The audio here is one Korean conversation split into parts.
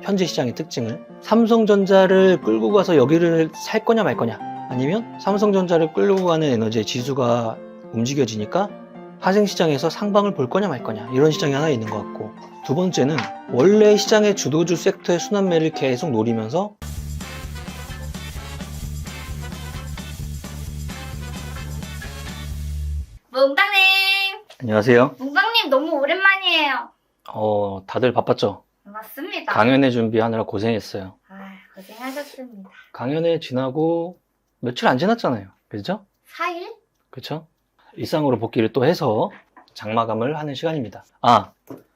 현재 시장의 특징을. 삼성전자를 끌고 가서 여기를 살 거냐 말 거냐, 아니면 삼성전자를 끌고 가는 에너지의 지수가 움직여지니까 하생시장에서 상방을 볼 거냐 말 거냐, 이런 시장이 하나 있는 것 같고, 두 번째는 원래 시장의 주도주 섹터의 순환매를 계속 노리면서 몽땅님! 안녕하세요. 몽땅님 너무 오랜만이에요. 다들 바빴죠? 맞습니다. 강연회 준비하느라 고생했어요. 고생하셨습니다. 강연회 지나고 며칠 안 지났잖아요. 그죠? 4일? 그쵸? 일상으로 복귀를 또 해서 장마감을 하는 시간입니다.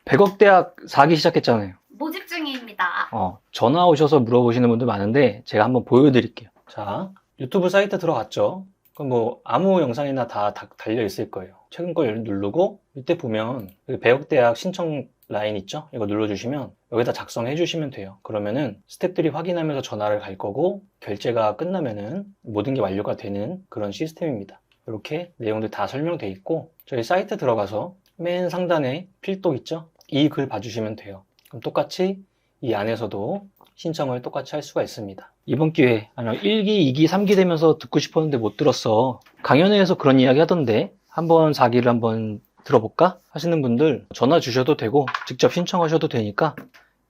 100억 대학 4기 시작했잖아요. 모집 중입니다. 전화 오셔서 물어보시는 분들 많은데 제가 한번 보여드릴게요. 자, 유튜브 사이트 들어갔죠? 그럼 뭐 아무 영상이나 다 달려 있을 거예요. 최근 걸 누르고 이때 보면 여기 100억 대학 신청 라인 있죠? 이거 눌러주시면 여기다 작성해 주시면 돼요. 그러면은 스태프들이 확인하면서 전화를 갈 거고, 결제가 끝나면은 모든 게 완료가 되는 그런 시스템입니다. 이렇게 내용들 다 설명돼 있고, 저희 사이트 들어가서 맨 상단에 필독 있죠? 이 글 봐주시면 돼요. 그럼 똑같이 이 안에서도 신청을 똑같이 할 수가 있습니다. 이번 기회에 1기, 2기, 3기 되면서 듣고 싶었는데 못 들었어, 강연회에서 그런 이야기 하던데 한번 4기를 한번 들어볼까? 하시는 분들 전화 주셔도 되고 직접 신청하셔도 되니까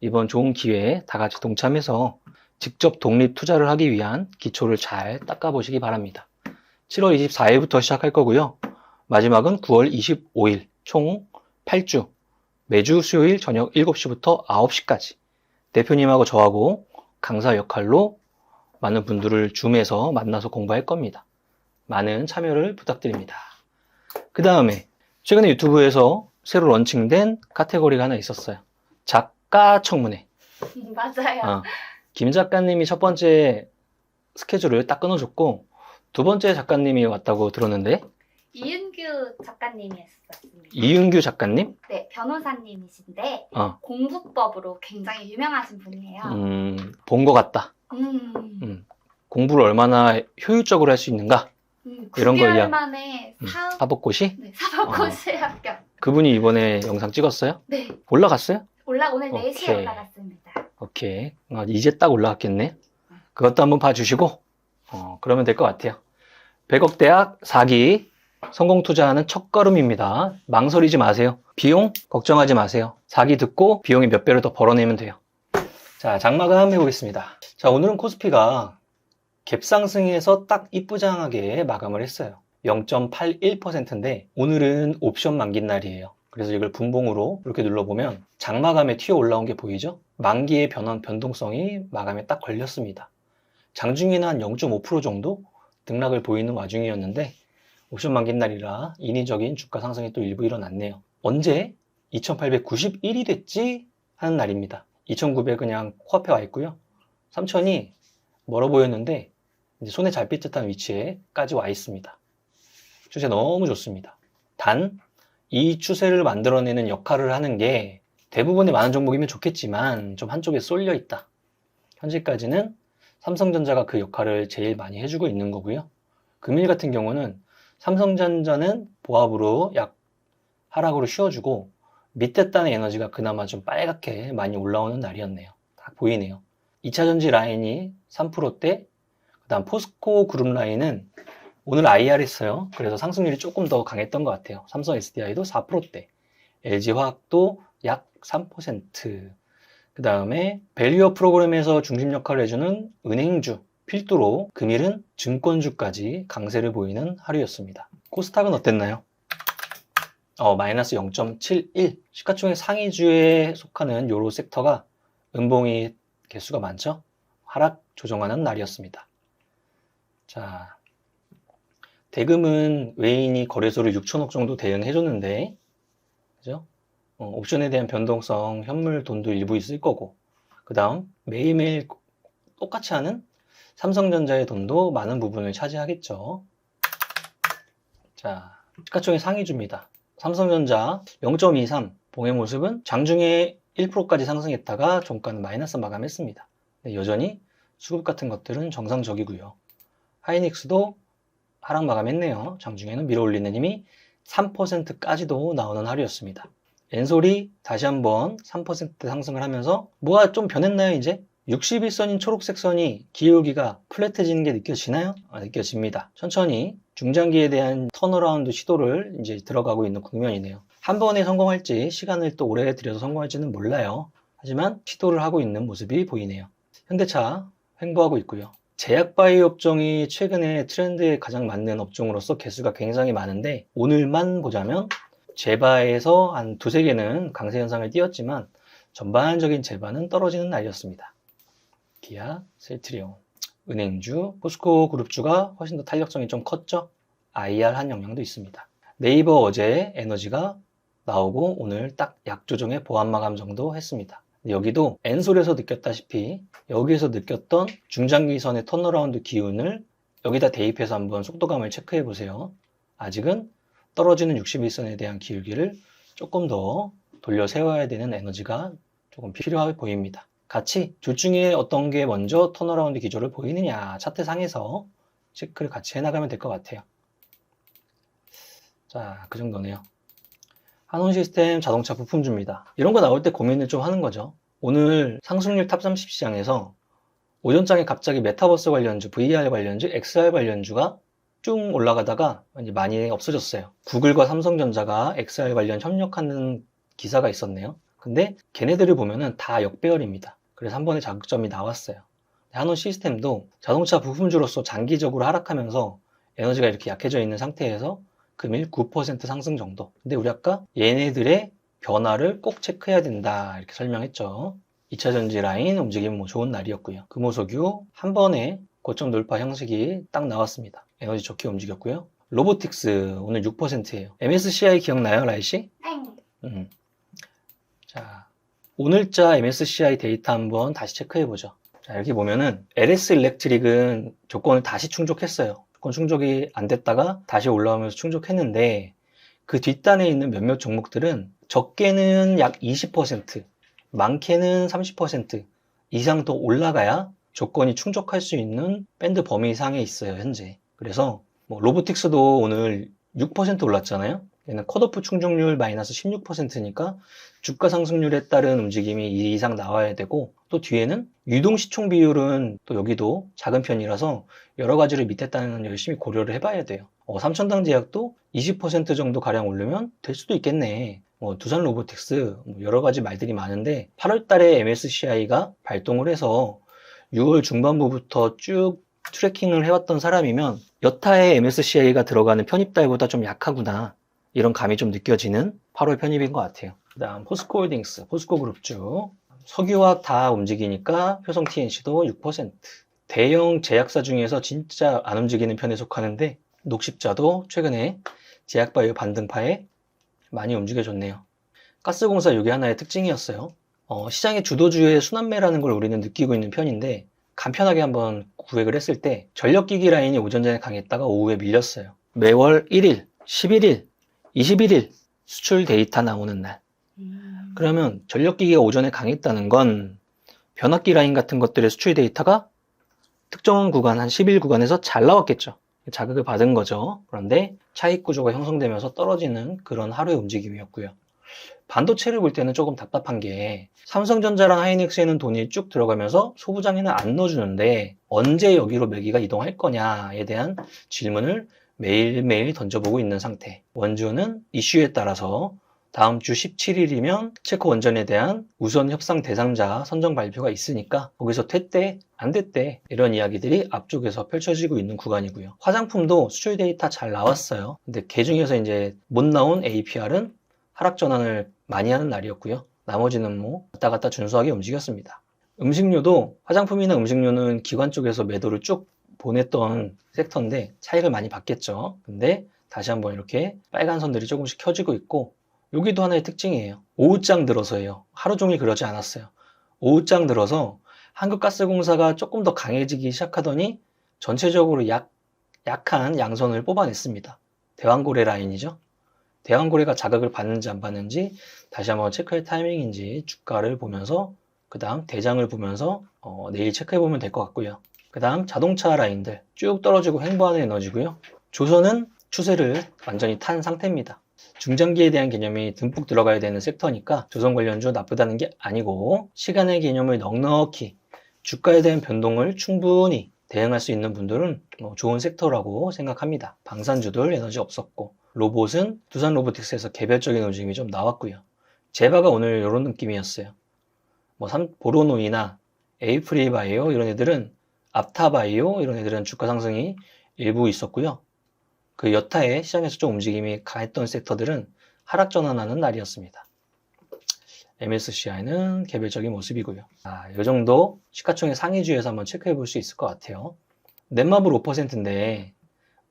이번 좋은 기회에 다 같이 동참해서 직접 독립 투자를 하기 위한 기초를 잘 닦아보시기 바랍니다. 7월 24일부터 시작할 거고요. 마지막은 9월 25일, 총 8주, 매주 수요일 저녁 7시부터 9시까지 대표님하고 저하고 강사 역할로 많은 분들을 줌에서 만나서 공부할 겁니다. 많은 참여를 부탁드립니다. 그 다음에 최근에 유튜브에서 새로 런칭된 카테고리가 하나 있었어요. 작가 청문회. 맞아요. 김 작가님이 첫 번째 스케줄을 딱 끊어줬고, 두 번째 작가님이 왔다고 들었는데, 이은규 작가님이었습니다. 이은규 작가님? 네, 변호사님이신데 어. 공부법으로 굉장히 유명하신 분이에요. 본 것 같다. 공부를 얼마나 효율적으로 할 수 있는가? 이런 거 9개월 만에 사법고시? 네, 사법고시 합격. 그분이 이번에 영상 찍었어요? 네, 올라갔어요? 오늘 4시에 오케이. 올라갔습니다. 오케이. 이제 딱 올라갔겠네. 그것도 한번 봐주시고, 그러면 될 것 같아요. 100억 대학 4기 성공 투자하는 첫걸음입니다. 망설이지 마세요. 비용 걱정하지 마세요. 4기 듣고 비용이 몇 배를 더 벌어내면 돼요. 자, 장마감 해보겠습니다. 자, 오늘은 코스피가 갭상승에서 딱 이쁘장하게 마감을 했어요. 0.81%인데 오늘은 옵션 만기 날이에요. 그래서 이걸 분봉으로 이렇게 눌러보면 장마감에 튀어 올라온 게 보이죠? 만기의 변동성이 마감에 딱 걸렸습니다. 장중에는 한 0.5% 정도 등락을 보이는 와중이었는데 옵션 만기 날이라 인위적인 주가 상승이 또 일부 일어났네요. 언제 2891이 됐지? 하는 날입니다. 2900 그냥 코앞에 와 있고요. 3000이 멀어 보였는데 이제 손에 잘 삘 듯한 위치에까지 와 있습니다. 추세 너무 좋습니다. 단 이 추세를 만들어내는 역할을 하는 게 대부분의 많은 종목이면 좋겠지만 좀 한쪽에 쏠려 있다. 현재까지는 삼성전자가 그 역할을 제일 많이 해주고 있는 거고요. 금일 같은 경우는 삼성전자는 보합으로 약 하락으로 쉬어주고 밑에 단의 에너지가 그나마 좀 빨갛게 많이 올라오는 날이었네요. 딱 보이네요. 2차전지 라인이 3%대, 그 다음 포스코 그룹 라인은 오늘 IR 했어요. 그래서 상승률이 조금 더 강했던 것 같아요. 삼성 SDI도 4%대, LG화학도 약 3%, 그 다음에 밸류업 프로그램에서 중심 역할을 해주는 은행주, 필두로 금일은 증권주까지 강세를 보이는 하루였습니다. 코스닥은 어땠나요? 마이너스 0.71. 시가총액 상위주에 속하는 요로 섹터가 음봉이 개수가 많죠? 하락 조정하는 날이었습니다. 자, 대금은 외인이 거래소를 6천억 정도 대응해줬는데, 그죠? 옵션에 대한 변동성, 현물 돈도 일부 있을 거고, 그 다음 매일매일 똑같이 하는 삼성전자의 돈도 많은 부분을 차지하겠죠. 자, 시가총액 상위주입니다. 삼성전자 0.23, 봉의 모습은 장중에 1%까지 상승했다가 종가는 마이너스 마감했습니다. 여전히 수급 같은 것들은 정상적이고요. 하이닉스도 하락 마감했네요. 장중에는 밀어올리는 힘이 3%까지도 나오는 하루였습니다. 엔솔이 다시 한번 3% 상승을 하면서 뭐가 좀 변했나요 이제? 61선인 초록색 선이 기울기가 플랫해지는 게 느껴지나요? 느껴집니다. 천천히 중장기에 대한 턴어라운드 시도를 이제 들어가고 있는 국면이네요. 한 번에 성공할지 시간을 또 오래 들여서 성공할지는 몰라요. 하지만 시도를 하고 있는 모습이 보이네요. 현대차 횡보하고 있고요. 제약바이오 업종이 최근에 트렌드에 가장 맞는 업종으로서 개수가 굉장히 많은데 오늘만 보자면 제바에서 한 두세 개는 강세 현상을 띄었지만 전반적인 제바는 떨어지는 날이었습니다. 기아, 셀트리온, 은행주, 포스코 그룹주가 훨씬 더 탄력성이 좀 컸죠. IR 한 영향도 있습니다. 네이버 어제 에너지가 나오고 오늘 딱 약조정의 보합 마감 정도 했습니다. 여기도 엔솔에서 느꼈다시피 여기에서 느꼈던 중장기선의 턴어라운드 기운을 여기다 대입해서 한번 속도감을 체크해 보세요. 아직은 떨어지는 61선에 대한 기울기를 조금 더 돌려 세워야 되는 에너지가 조금 필요해 보입니다. 같이 둘 중에 어떤 게 먼저 턴어라운드 기조를 보이느냐 차트상에서 체크를 같이 해나가면 될 것 같아요. 자, 그 정도네요. 한온시스템 자동차 부품주입니다. 이런 거 나올 때 고민을 좀 하는 거죠. 오늘 상승률 탑30 시장에서 오전장에 갑자기 메타버스 관련주, VR 관련주, XR 관련주가 쭉 올라가다가 이제 많이 없어졌어요. 구글과 삼성전자가 XR 관련 협력하는 기사가 있었네요. 근데 걔네들을 보면은 다 역배열입니다. 그래서 한 번에 자극점이 나왔어요. 한온 시스템도 자동차 부품주로서 장기적으로 하락하면서 에너지가 이렇게 약해져 있는 상태에서 금일 9% 상승 정도. 근데 우리 아까 얘네들의 변화를 꼭 체크해야 된다 이렇게 설명했죠. 2차 전지 라인 움직임 뭐 좋은 날이었고요. 금호석유 한 번에 고점 돌파 형식이 딱 나왔습니다. 에너지 좋게 움직였고요. 로보틱스 오늘 6%예요. MSCI 기억나요, 라이씨? 땡. 자, 오늘자 MSCI 데이터 한번 다시 체크해보죠. 자, 여기 보면은 LS 일렉트릭은 조건을 다시 충족했어요. 조건 충족이 안 됐다가 다시 올라오면서 충족했는데 그 뒷단에 있는 몇몇 종목들은 적게는 약 20%, 많게는 30% 이상 더 올라가야 조건이 충족할 수 있는 밴드 범위 이상에 있어요, 현재. 그래서 뭐 로보틱스도 오늘 6% 올랐잖아요. 얘는 컷오프 충족률 마이너스 16%니까 주가 상승률에 따른 움직임이 이 이상 나와야 되고 또 뒤에는 유동 시총 비율은 또 여기도 작은 편이라서 여러 가지를 밑에 따는 열심히 고려를 해봐야 돼요. 삼천당 제약도 20% 정도 가량 오르면 될 수도 있겠네. 두산 로보틱스 여러 가지 말들이 많은데 8월 달에 MSCI가 발동을 해서 6월 중반부부터 쭉 트래킹을 해왔던 사람이면 여타의 MSCI가 들어가는 편입달보다 좀 약하구나 이런 감이 좀 느껴지는 8월 편입인 것 같아요. 그 다음 포스코홀딩스, 포스코그룹주 석유화학 다 움직이니까 효성 TNC도 6%. 대형 제약사 중에서 진짜 안 움직이는 편에 속하는데 녹십자도 최근에 제약바이오 반등파에 많이 움직여줬네요. 가스공사 이게 하나의 특징이었어요. 시장의 주도주의 순환매라는 걸 우리는 느끼고 있는 편인데 간편하게 한번 구획을 했을 때 전력기기 라인이 오전전에 강했다가 오후에 밀렸어요. 매월 1일, 11일, 21일 수출 데이터 나오는 날. 그러면 전력기기가 오전에 강했다는 건 변압기 라인 같은 것들의 수출 데이터가 특정한 구간, 한 10일 구간에서 잘 나왔겠죠. 자극을 받은 거죠. 그런데 차익 구조가 형성되면서 떨어지는 그런 하루의 움직임이었고요. 반도체를 볼 때는 조금 답답한 게 삼성전자랑 하이닉스에는 돈이 쭉 들어가면서 소부장에는 안 넣어주는데 언제 여기로 매기가 이동할 거냐에 대한 질문을 매일매일 던져보고 있는 상태. 원주는 이슈에 따라서 다음 주 17일이면 체코 원전에 대한 우선 협상 대상자 선정 발표가 있으니까 거기서 됐대 안 됐대 이런 이야기들이 앞쪽에서 펼쳐지고 있는 구간이고요. 화장품도 수출 데이터 잘 나왔어요. 근데 그 중에서 이제 못 나온 APR은 하락 전환을 많이 하는 날이었고요. 나머지는 뭐 왔다 갔다 준수하게 움직였습니다. 음식료도 화장품이나 음식료는 기관 쪽에서 매도를 쭉 보냈던 섹터인데 차익을 많이 받겠죠. 근데 다시 한번 이렇게 빨간 선들이 조금씩 켜지고 있고 여기도 하나의 특징이에요. 오후장 들어서예요. 하루 종일 그러지 않았어요. 오후장 들어서 한국가스공사가 조금 더 강해지기 시작하더니 전체적으로 약한 양선을 뽑아냈습니다. 대왕고래 라인이죠. 대왕고래가 자극을 받는지 안 받는지 다시 한번 체크할 타이밍인지 주가를 보면서 그 다음 대장을 보면서 내일 체크해보면 될 것 같고요. 그 다음 자동차 라인들 쭉 떨어지고 횡보하는 에너지고요. 조선은 추세를 완전히 탄 상태입니다. 중장기에 대한 개념이 듬뿍 들어가야 되는 섹터니까 조선 관련주 나쁘다는 게 아니고 시간의 개념을 넉넉히 주가에 대한 변동을 충분히 대응할 수 있는 분들은 좋은 сек터라고 생각합니다. 방산주들 에너지 없었고 로봇은 두산 로보틱스에서 개별적인 움직임이 좀 나왔고요. 제바가 오늘 이런 느낌이었어요. 보로노이나 에이프리바이오 이런 애들은 앞타바이오 이런 애들은 주가 상승이 일부 있었고요. 그 여타의 시장에서 좀 움직임이 강했던 섹터들은 하락 전환하는 날이었습니다. MSCI는 개별적인 모습이고요. 이 정도 시가총액 상위주에서 한번 체크해 볼 수 있을 것 같아요. 넷마블 5%인데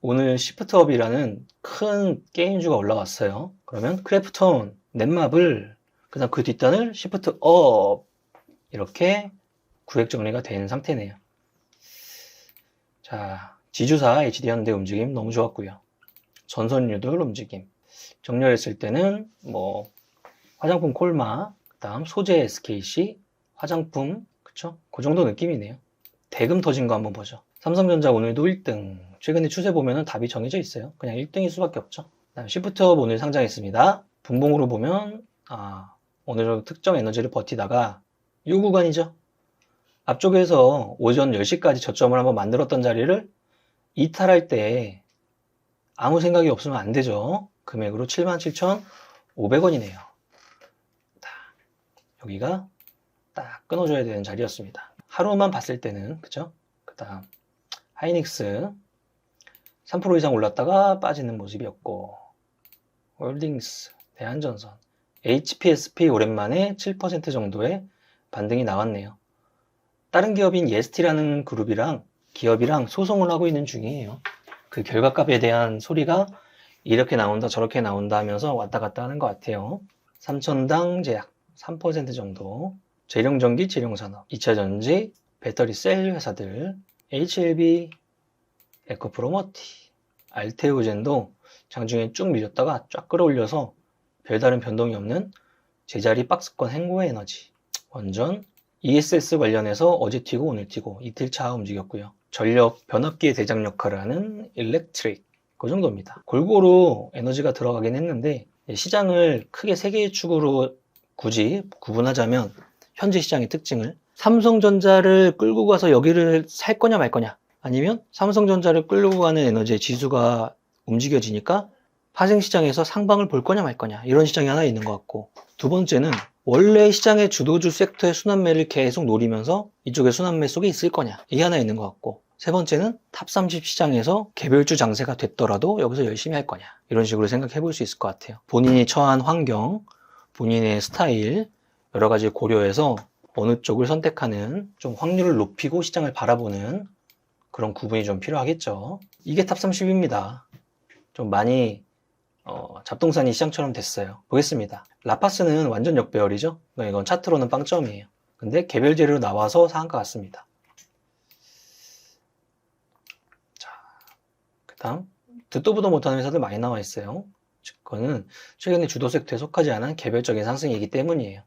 오늘 시프트업이라는 큰 게임주가 올라왔어요. 그러면 크래프톤, 넷마블, 그다음 그 뒷단을 시프트업 이렇게 구획 정리가 된 상태네요. 자, 지주사 HD현대 움직임 너무 좋았고요. 전선유들 움직임. 정렬했을 때는 화장품 콜마, 그다음 소재 SKC, 화장품, 그쵸? 그 정도 느낌이네요. 대금 터진 거 한번 보죠. 삼성전자 오늘도 1등. 최근에 추세 보면은 답이 정해져 있어요. 그냥 1등일 수밖에 없죠. 그다음 시프트업 오늘 상장했습니다. 분봉으로 보면 오늘 좀 특정 에너지를 버티다가 이 구간이죠. 앞쪽에서 오전 10시까지 저점을 한번 만들었던 자리를 이탈할 때 아무 생각이 없으면 안 되죠. 금액으로 77,500원이네요. 여기가 딱 끊어줘야 되는 자리였습니다. 하루만 봤을 때는 그죠? 그 다음 하이닉스 3% 이상 올랐다가 빠지는 모습이었고 홀딩스, 대한전선, HPSP 오랜만에 7% 정도의 반등이 나왔네요. 다른 기업인 예스티라는 기업이랑 소송을 하고 있는 중이에요. 그 결과값에 대한 소리가 이렇게 나온다 저렇게 나온다 하면서 왔다 갔다 하는 것 같아요. 삼천당 제약 3% 정도, 재룡전기, 재룡산업, 2차전지, 배터리셀 회사들, HLB, 에코프로머티, 알테오젠도 장중에 쭉 밀렸다가 쫙 끌어올려서 별다른 변동이 없는 제자리 박스권 행보의 에너지, 원전, ESS 관련해서 어제 튀고 오늘 튀고 이틀차 움직였고요. 전력 변압기의 대장 역할을 하는 일렉트릭, 그 정도입니다. 골고루 에너지가 들어가긴 했는데 시장을 크게 세 개의 축으로 굳이 구분하자면 현재 시장의 특징을 삼성전자를 끌고 가서 여기를 살 거냐 말 거냐, 아니면 삼성전자를 끌고 가는 에너지의 지수가 움직여지니까 파생시장에서 상방을 볼 거냐 말 거냐, 이런 시장이 하나 있는 것 같고, 두 번째는 원래 시장의 주도주 섹터의 순환매를 계속 노리면서 이쪽에 순환매 속에 있을 거냐, 이게 하나 있는 것 같고, 세 번째는 탑30 시장에서 개별주 장세가 됐더라도 여기서 열심히 할 거냐, 이런 식으로 생각해 볼 수 있을 것 같아요. 본인이 처한 환경, 본인의 스타일 여러 가지 고려해서 어느 쪽을 선택하는, 좀 확률을 높이고 시장을 바라보는 그런 구분이 좀 필요하겠죠. 이게 탑30입니다. 좀 많이 잡동사니 시장처럼 됐어요. 보겠습니다. 라파스는 완전 역배열이죠. 이건 차트로는 빵점이에요. 근데 개별 재료로 나와서 상한가 같습니다. 자, 그 다음 듣도 보도 못하는 회사들 많이 나와 있어요. 그거는 최근에 주도 섹터에 속하지 않은 개별적인 상승이기 때문이에요.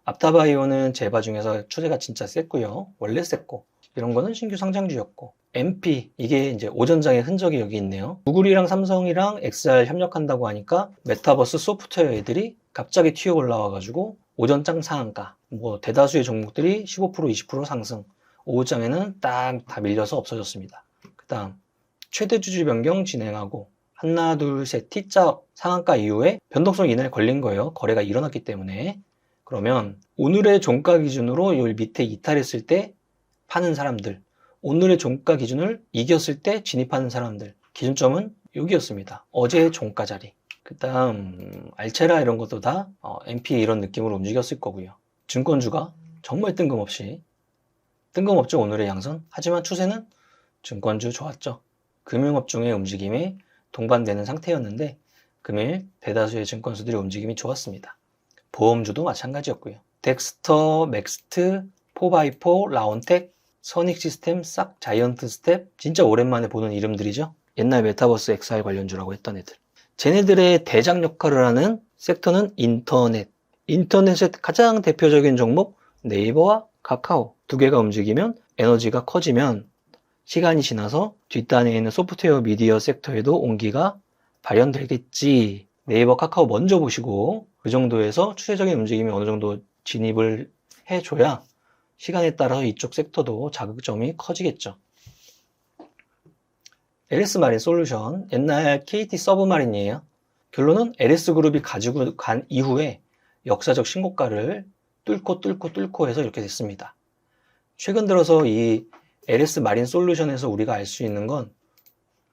앞타바이오는 제바 중에서 추세가 진짜 셌고요. 원래 셌고, 이런 거는 신규 상장주였고, MP, 이게 이제 오전장의 흔적이 여기 있네요. 구글이랑 삼성이랑 XR 협력한다고 하니까 메타버스 소프트웨어 애들이 갑자기 튀어 올라와가지고 오전장 상한가, 대다수의 종목들이 15% 20% 상승, 오후장에는 딱 다 밀려서 없어졌습니다. 그 다음 최대 주주 변경 진행하고 하나 둘 셋 T자 상한가 이후에 변동성 인하에 걸린 거예요. 거래가 일어났기 때문에. 그러면 오늘의 종가 기준으로 요 밑에 이탈했을 때 파는 사람들, 오늘의 종가 기준을 이겼을 때 진입하는 사람들, 기준점은 여기였습니다. 어제의 종가 자리. 그 다음 알체라 이런 것도 다 MP 이런 느낌으로 움직였을 거고요. 증권주가 정말 뜬금없죠, 오늘의 양선. 하지만 추세는 증권주 좋았죠. 금융업종의 움직임에 동반되는 상태였는데 금일 대다수의 증권수들의 움직임이 좋았습니다. 보험주도 마찬가지였고요. 덱스터, 맥스트, 4x4, 라온텍, 선익시스템, 싹, 자이언트 스텝, 진짜 오랜만에 보는 이름들이죠. 옛날 메타버스 XR 관련주라고 했던 애들. 쟤네들의 대장 역할을 하는 섹터는 인터넷. 인터넷의 가장 대표적인 종목 네이버와 카카오 두 개가 움직이면, 에너지가 커지면 시간이 지나서 뒷단에 있는 소프트웨어 미디어 섹터에도 온기가 발현되겠지. 네이버, 카카오 먼저 보시고 그 정도에서 추세적인 움직임이 어느 정도 진입을 해줘야 시간에 따라서 이쪽 섹터도 자극점이 커지겠죠. LS 마린 솔루션, 옛날 KT 서브마린이에요. 결론은 LS그룹이 가지고 간 이후에 역사적 신고가를 뚫고 해서 이렇게 됐습니다. 최근 들어서 이 LS 마린 솔루션에서 우리가 알 수 있는 건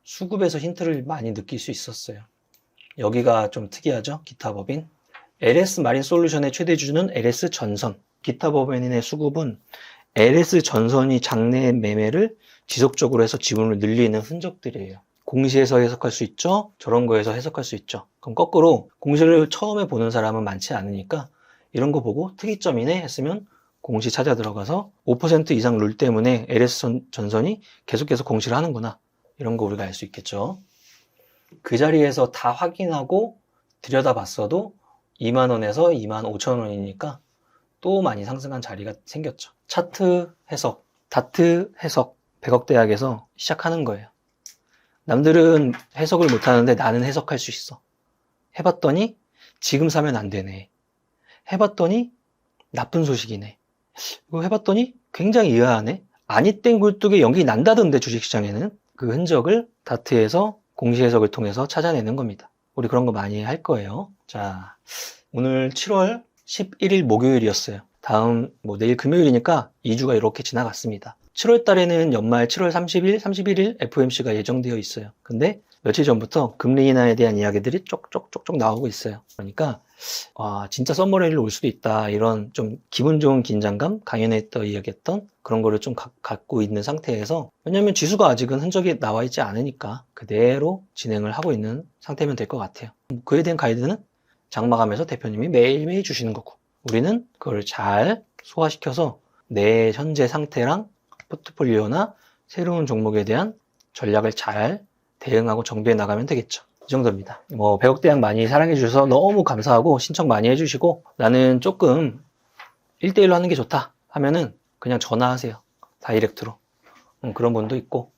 수급에서 힌트를 많이 느낄 수 있었어요. 여기가 좀 특이하죠? 기타 법인. LS 마린 솔루션의 최대 주주는 LS 전선. 기타 법인의 수급은 LS 전선이 장내 매매를 지속적으로 해서 지분을 늘리는 흔적들이에요. 공시에서 해석할 수 있죠? 저런 거에서 해석할 수 있죠. 그럼 거꾸로 공시를 처음에 보는 사람은 많지 않으니까 이런 거 보고 특이점이네 했으면 공시 찾아 들어가서 5% 이상 룰 때문에 LS 전선이 계속해서 공시를 하는구나. 이런 거 우리가 알 수 있겠죠. 그 자리에서 다 확인하고 들여다봤어도 2만원에서 25,000원이니까 또 많이 상승한 자리가 생겼죠. 차트 해석, 다트 해석, 100억 대학에서 시작하는 거예요. 남들은 해석을 못하는데 나는 해석할 수 있어. 해봤더니 지금 사면 안 되네. 해봤더니 나쁜 소식이네. 이거 해봤더니 굉장히 의아하네. 아니 땡 굴뚝에 연기 난다던데 주식시장에는. 그 흔적을 다트에서 공시 해석을 통해서 찾아내는 겁니다. 우리 그런 거 많이 할 거예요. 자, 오늘 7월 11일 목요일이었어요. 다음 내일 금요일이니까 2주가 이렇게 지나갔습니다. 7월 달에는 연말 7월 30일, 31일 FOMC가 예정되어 있어요. 근데 며칠 전부터 금리 인하에 대한 이야기들이 쪽쪽쪽쪽 나오고 있어요. 그러니까 진짜 썸머레일로 올 수도 있다. 이런 좀 기분 좋은 긴장감, 강연에 또 이야기했던 그런 거를 좀 갖고 있는 상태에서, 왜냐면 지수가 아직은 흔적이 나와 있지 않으니까 그대로 진행을 하고 있는 상태면 될 것 같아요. 그에 대한 가이드는 장마감에서 대표님이 매일매일 주시는 거고, 우리는 그걸 잘 소화시켜서 내 현재 상태랑 포트폴리오나 새로운 종목에 대한 전략을 잘 대응하고 정비해 나가면 되겠죠. 이 정도입니다. 100억 대학 많이 사랑해 주셔서 너무 감사하고 신청 많이 해주시고, 나는 조금 1대1로 하는 게 좋다 하면은 그냥 전화하세요. 다이렉트로. 그런 분도 있고,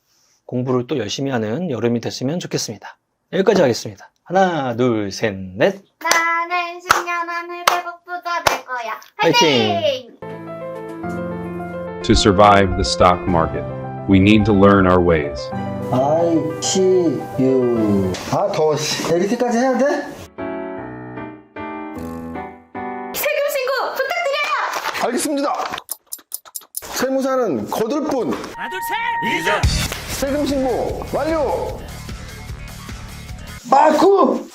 공부를 또 열심히 하는 여름이 됐으면 좋겠습니다. 여기까지 하겠습니다. 하나, 둘, 셋, 넷. 나는 10년 안에 100억 부자 될 거야. 화이팅! 화이팅! To survive the stock market, we need to learn our ways. ICU. 더워. 이렇게까지 해야 돼? 세금 신고 부탁드려요. 알겠습니다. 세무사는 거둘 뿐. 하나 둘 셋! 세금 신고 완료. 마구.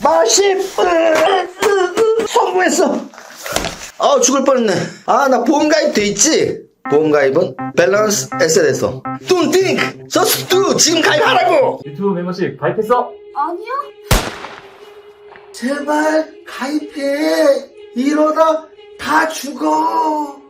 마십. 성공했어. 죽을 뻔했네. 나 보험가입 돼 있지? 보험가입은 밸런스 에셋에서. Don't think, just do. 지금 가입하라고. 유튜브 멤버십 가입했어? 아니요. 제발 가입해. 이러다 다 죽어.